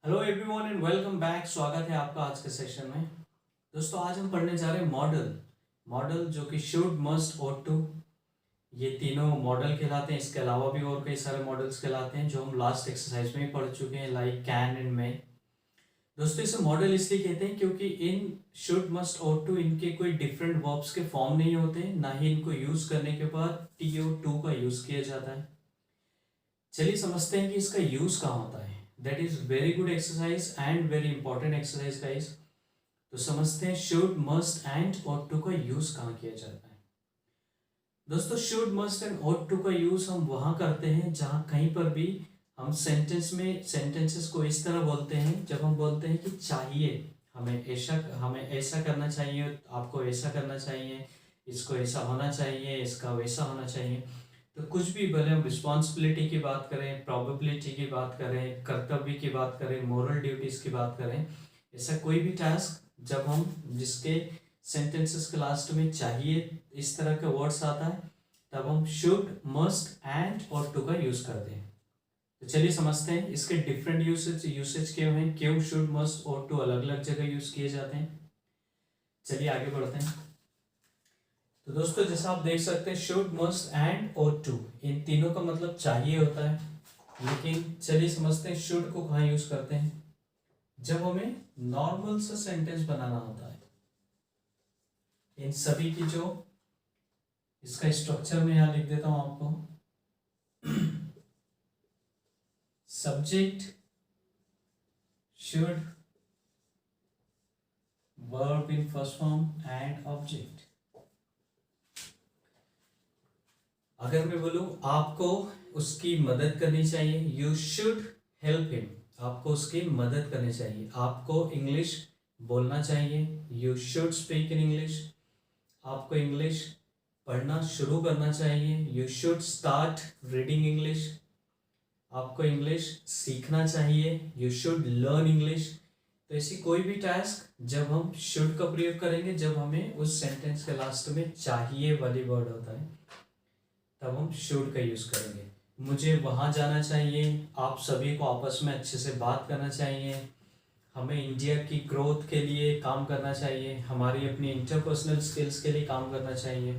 Hello everyone and welcome back. स्वागत है आपका आज के सेशन में। दोस्तों आज हम पढ़ने जा रहे हैं मॉडल जो कि शुड, मस्ट, ought टू, ये तीनों मॉडल कहलाते हैं। इसके अलावा भी और कई सारे मॉडल्स कहलाते हैं जो हम लास्ट एक्सरसाइज में ही पढ़ चुके हैं, लाइक कैन एंड मे। दोस्तों इसे मॉडल इसलिए कहते हैं क्योंकि इन शुड, मस्ट, ought टू इनके कोई डिफरेंट वर्ब्स के फॉर्म नहीं होते, ना ही इनको यूज करने के बाद टी और टू का यूज किया जाता है। चलिए समझते हैं कि इसका यूज कहाँ होता है। That is very good exercise and very important exercise guys. तो समझते हैं should, must and ought to का यूज कहाँ किया जाता है। दोस्तों should, must and ought to का यूज हम वहां करते हैं जहां कहीं पर भी हम सेंटेंसेस को इस तरह बोलते हैं, जब हम बोलते हैं कि चाहिए, हमें ऐसा करना चाहिए, आपको ऐसा करना चाहिए, इसको ऐसा होना चाहिए, इसका वैसा होना चाहिए। तो कुछ भी, भले हम रिस्पॉन्सिबिलिटी की बात करें, प्रोबेबिलिटी की बात करें, कर्तव्य की बात करें, मोरल ड्यूटीज की बात करें, ऐसा कोई भी टास्क जब हम जिसके सेंटेंसेस के लास्ट में चाहिए इस तरह के वर्ड्स आता है, तब हम should, must and ought to का यूज करते हैं। तो चलिए समझते हैं इसके डिफरेंट यूसेज क्यों हैं, क्यों शुड, मस्ट, ought टू अलग अलग जगह यूज किए जाते हैं। चलिए आगे बढ़ते हैं। तो दोस्तों जैसा आप देख सकते हैं should, must and ought to, इन तीनों का मतलब चाहिए होता है। लेकिन चलिए समझते हैं शुड को कहाँ यूज करते हैं, जब हमें नॉर्मल सा सेंटेंस बनाना होता है। इन सभी की जो इसका स्ट्रक्चर में यहां लिख देता हूं आपको। Subject, should, verb in first form and object. अगर मैं बोलूं आपको उसकी मदद करनी चाहिए, यू शुड हेल्प हिम, आपको उसकी मदद करनी चाहिए, आपको इंग्लिश बोलना चाहिए, you should speak in English, आपको इंग्लिश पढ़ना शुरू करना चाहिए, you should start reading English, आपको इंग्लिश सीखना चाहिए, यू शुड लर्न इंग्लिश। तो ऐसी कोई भी टास्क जब हम शुड का प्रयोग करेंगे, जब हमें उस सेंटेंस के लास्ट में चाहिए वाली वर्ड होता है, तब हम शुड का यूज करेंगे। मुझे वहां जाना चाहिए, आप सभी को आपस में अच्छे से बात करना चाहिए, हमें इंडिया की ग्रोथ के लिए काम करना चाहिए, हमारी अपनी इंटरपर्सनल स्किल्स के लिए काम करना चाहिए।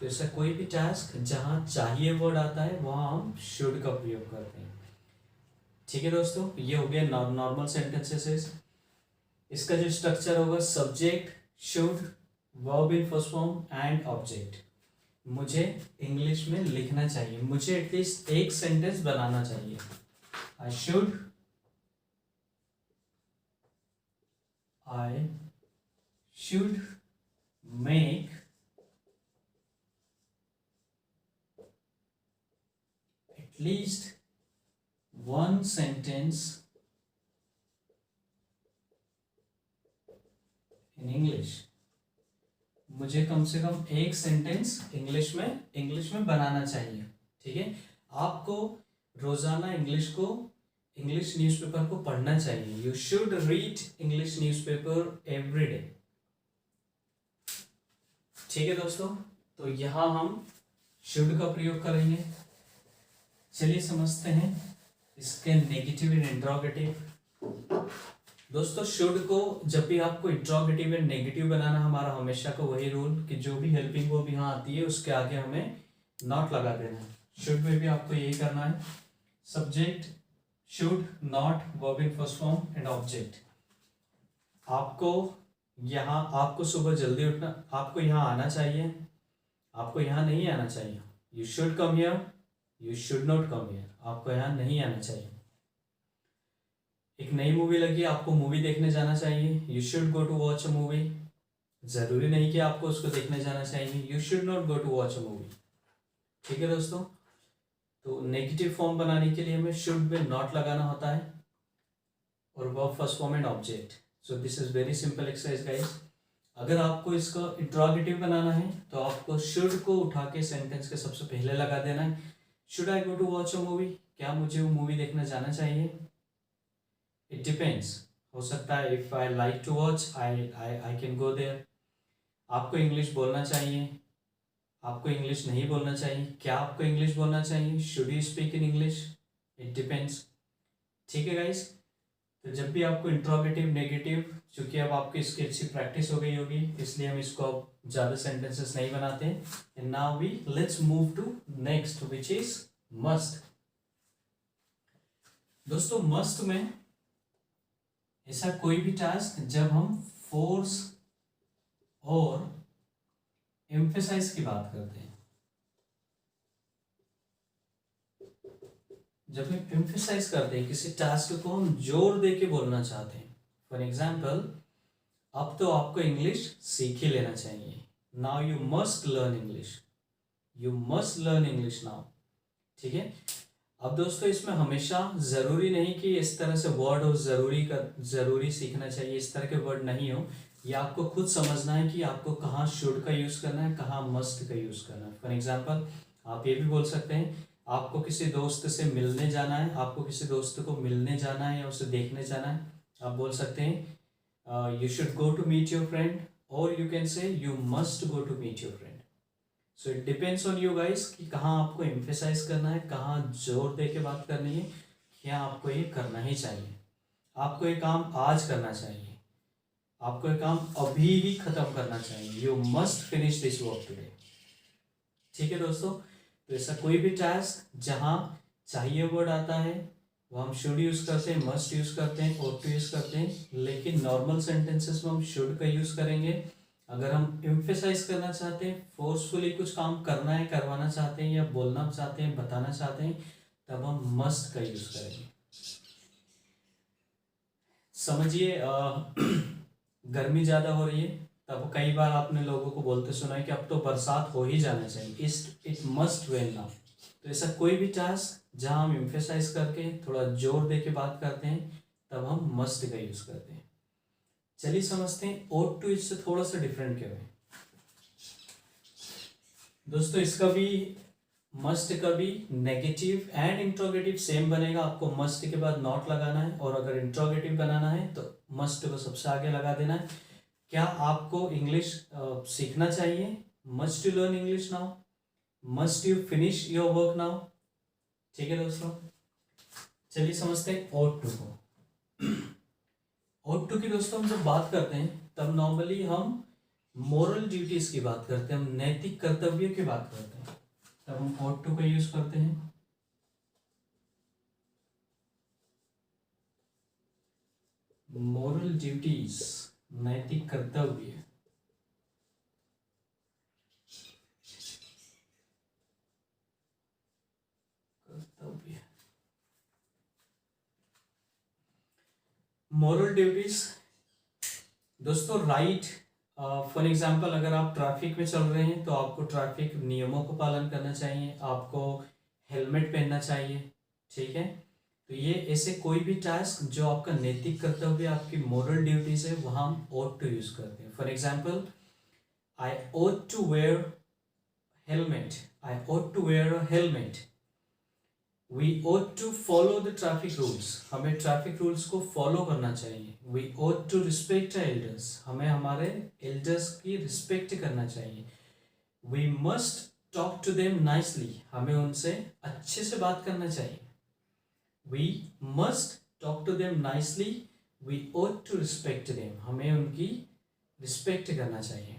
तो ऐसा कोई भी टास्क जहाँ चाहिए वर्ड आता है वहाँ हम शुड का प्रयोग करते हैं। ठीक है दोस्तों, ये हो गया नॉर्मल सेंटेंसेस। इसका जो स्ट्रक्चर होगा subject, should, verb in first form and object. मुझे इंग्लिश में लिखना चाहिए, मुझे एटलीस्ट एक सेंटेंस बनाना चाहिए। I should make at least one sentence in English। मुझे कम से कम एक सेंटेंस इंग्लिश में बनाना चाहिए। ठीक है, आपको रोजाना इंग्लिश न्यूज़पेपर को पढ़ना चाहिए। You should read English newspaper every day. ठीक है दोस्तों, तो यहां हम शुड का प्रयोग करेंगे। चलिए समझते हैं इसके नेगेटिव एंड इंट्रोगेटिव। दोस्तों शुड को जब भी आपको इंट्रोगेटिव एंड नेगेटिव बनाना, हमारा हमेशा का वही रूल कि जो भी हेल्पिंग वर्ब यहाँ आती है उसके आगे हमें नॉट लगा देना है। शुड में भी आपको यही करना है। Subject, should, not, verb in first form and object. आपको सुबह जल्दी उठना, आपको यहाँ आना चाहिए, आपको यहाँ नहीं आना चाहिए। You should come here, you should not come here, आपको यहाँ नहीं आना चाहिए। एक नई मूवी लगी, आपको मूवी देखने जाना चाहिए, you should go to watch a movie. जरूरी नहीं कि आपको उसको देखने जाना चाहिए, you should not go to watch a movie. ठीक है दोस्तों, तो नेगेटिव फॉर्म बनाने के लिए हमें शुड में नॉट लगाना होता है और verb first form and object. So this is very simple exercise guys. अगर आपको इसका इंट्रोगेटिव बनाना है तो आपको शुड को उठा के सेंटेंस के सबसे पहले लगा देना है। Should I go to watch a movie, क्या मुझे वो मूवी देखने जाना चाहिए? इट डिपेंड्स, हो सकता है if I like to watch I can go there. आपको इंग्लिश बोलना चाहिए, आपको इंग्लिश नहीं बोलना चाहिए, क्या आपको इंग्लिश बोलना चाहिए? Should you speak in English? It depends. ठीक है गाइस, तो जब भी आपको इंट्रोगेटिव नेगेटिव, चूंकि अब आपकी इसकी अच्छी प्रैक्टिस हो गई होगी इसलिए हम इसको अब ज़्यादा सेंटेंसेस नहीं बनाते। And now we let's move to next which is must. दोस्तों मस्ट में ऐसा कोई भी टास्क जब हम फोर्स और एम्फेसाइज की बात करते हैं, जब हम एम्फेसाइज करते हैं किसी टास्क को, हम जोर दे के बोलना चाहते हैं। फॉर एग्जाम्पल, अब तो आपको इंग्लिश सीख ही लेना चाहिए। Now you must learn English, you must learn English now. ठीक है। अब दोस्तों इसमें हमेशा ज़रूरी नहीं कि इस तरह से वर्ड हो, ज़रूरी सीखना चाहिए, इस तरह के वर्ड नहीं हो। ये आपको खुद समझना है कि आपको कहाँ शुड का यूज़ करना है, कहाँ मस्ट का यूज़ करना है। फॉर एग्जाम्पल, आप ये भी बोल सकते हैं आपको किसी दोस्त से मिलने जाना है, आपको किसी दोस्त को मिलने जाना है या उसे देखने जाना है, आप बोल सकते हैं you should go to meet your friend, और you can say you must go to meet your friend. So it depends on you guys कि कहाँ आपको एम्फेसाइज करना है, कहाँ जोर दे के बात करनी है, क्या आपको ये करना ही चाहिए। आपको ये काम आज करना चाहिए, आपको ये काम अभी ही खत्म करना चाहिए। You must finish this work today. ठीक है दोस्तों, तो ऐसा कोई भी टास्क जहाँ चाहिए वर्ड आता है वो हम शुड यूज़ करते हैं, मस्ट यूज़ करते हैं, ought to यूज़ करते हैं। लेकिन नॉर्मल सेंटेंसेस में हम शुड का यूज़ करेंगे। अगर हम एम्फेसाइज करना चाहते हैं, फोर्सफुली कुछ काम करना है, करवाना चाहते हैं या बोलना चाहते हैं, बताना चाहते हैं, तब हम मस्ट का यूज़ करेंगे। समझिए गर्मी ज़्यादा हो रही है, तब कई बार आपने लोगों को बोलते सुना है कि अब तो बरसात हो ही जाना चाहिए, इट मस्ट रेन नाउ। तो ऐसा कोई भी टास्क जहाँ हम एम्फेसाइज करके थोड़ा जोर दे के बात करते हैं, तब हम मस्ट का यूज़ करते हैं। चलिए समझते हैं ought to इससे थोड़ा सा डिफरेंट क्या है। दोस्तों इसका भी मस्ट का भी नेगेटिव एंड इंट्रोगेटिव सेम बनेगा। आपको मस्ट के बाद नॉट लगाना है, और अगर इंट्रोगेटिव बनाना है तो मस्ट को सबसे आगे लगा देना है। क्या आपको इंग्लिश सीखना चाहिए? Must you learn English now, must you finish your work now. ठीक है दोस्तों, चलिए समझते हैं ought to को। ought to की दोस्तों हम जब बात करते हैं तब नॉर्मली हम मोरल ड्यूटीज की बात करते हैं, हम नैतिक कर्तव्य की बात करते हैं, तब हम ought to का यूज करते हैं। मोरल ड्यूटीज, नैतिक कर्तव्य। मोरल ड्यूटीज दोस्तों, राइट। फॉर एग्जांपल, अगर आप ट्रैफिक में चल रहे हैं तो आपको ट्रैफिक नियमों का पालन करना चाहिए, आपको हेलमेट पहनना चाहिए। ठीक है, तो ये ऐसे कोई भी टास्क जो आपका नैतिक कर्तव्य, आपकी मोरल ड्यूटीज है, वहाँ हम ought to यूज करते हैं। For example, I ought to wear helmet, I ought to wear a helmet, we ought to follow the traffic rules, हमें ट्रैफिक रूल्स को फॉलो करना चाहिए। we ought to respect our elders, हमें हमारे elders की respect करना चाहिए। we must talk to them nicely, हमें उनसे अच्छे से बात करना चाहिए। we must talk to them nicely, we ought to respect them, हमें उनकी रिस्पेक्ट करना चाहिए।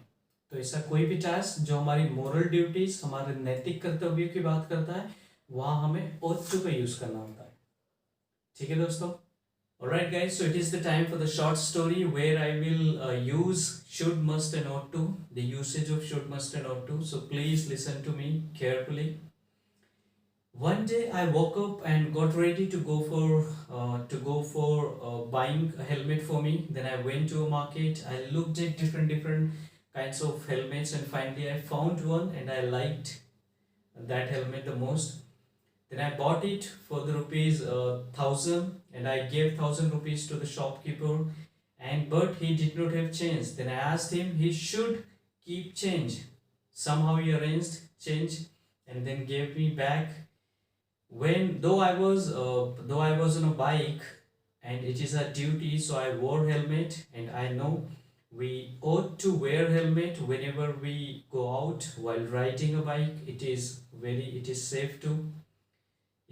तो ऐसा कोई भी टास्क जो हमारी मोरल ड्यूटीज, हमारे नैतिक कर्तव्यों की बात करता है, वहाँ हमें ought to का यूज करना होता है। ठीक है दोस्तों, alright guys, so it is the time for the short story where I will use should, must and ought to, the usage of should, must and ought to. So please listen to me carefully. One day I woke up and got ready to go for buying a helmet for me. Then I went to a market. I looked at different kinds of helmets, and finally I found one and I liked that helmet the most. Then I bought it for the rupees 1,000, and I gave 1,000 rupees to the shopkeeper, but he did not have change. Then I asked him he should keep change. Somehow he arranged change and then gave me back. Though I was on a bike and it is a duty, so I wore helmet, and I know we ought to wear helmet whenever we go out while riding a bike. It is safe to.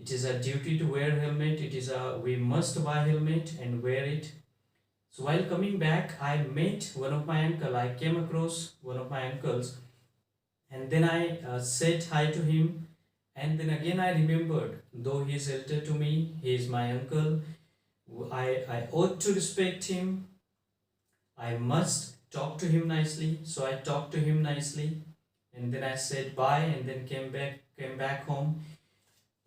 It is a duty to wear helmet. It is a we must buy helmet and wear it. So while coming back, I met one of my uncle. I came across one of my uncles, and then I said hi to him. And then again I remembered, though he is elder to me, he is my uncle. I ought to respect him. I must talk to him nicely. So I talked to him nicely, and then I said bye, and then came back home.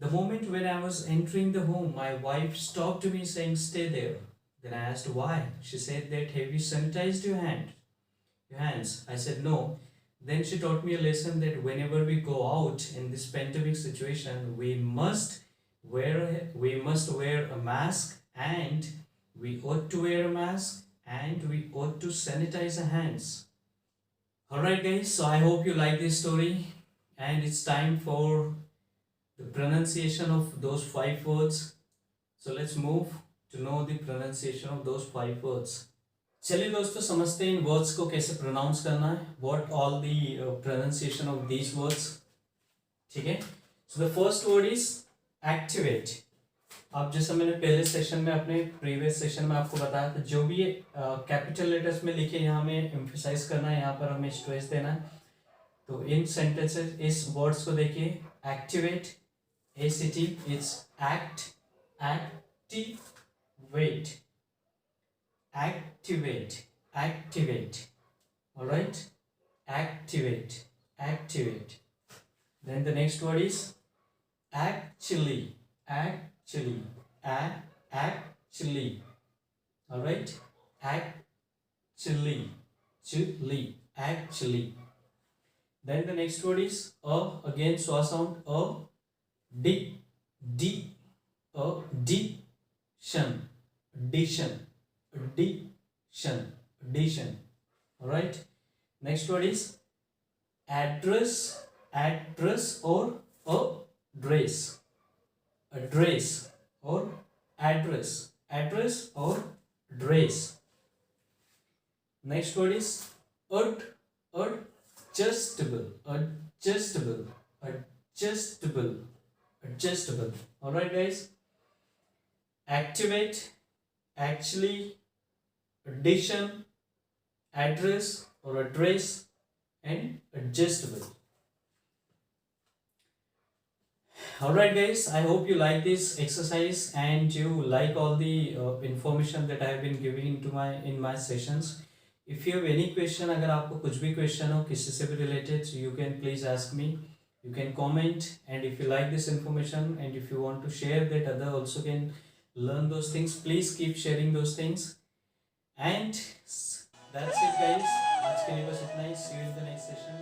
The moment when I was entering the home, my wife stopped me saying, "Stay there." Then I asked why. She said that, "Have you sanitized your hands?" I said no. Then she taught me a lesson that whenever we go out in this pandemic situation, we must wear a mask, and we ought to wear a mask, and we ought to sanitize our hands. Alright guys, so I hope you like this story, and it's time for the pronunciation of those 5 words. So let's move to know the pronunciation of those 5 words. चलिए दोस्तों, समझते हैं इन words को कैसे pronounce करना है. What all the pronunciation of these words. ठीक है. So the first word is activate. अब जैसा मैंने पहले सेशन में, अपने प्रीवियस सेशन में आपको बताया था, जो भी कैपिटल लेटर्स में लिखे यहाँ हमें एम्फेसाइज करना है, यहाँ पर हमें स्ट्रेस देना है. तो इन सेंटेंसेस इस वर्ड्स को देखिए. Activate, ACT, it's act, activate, activate, activate. All right, activate, activate. Then the next word is actually, actually, actually. All right, actually, actually. Then the next word is again schwa sound, addition, addition, addition. All right, next word is address, or address, or address or address. Next word is adjustable, adjustable. All right guys, activate, actually, addition, address or address, and adjustable. Alright guys, I hope you like this exercise and you like all the information that I have been giving in my sessions. If you have any question, अगर आपको कुछ भी question हो किसी से भी related, so you can please ask me. You can comment, and if you like this information and if you want to share that other also can learn those things, please keep sharing those things. And that's it guys, आज के लिए बस इतना ही. See you in the next session.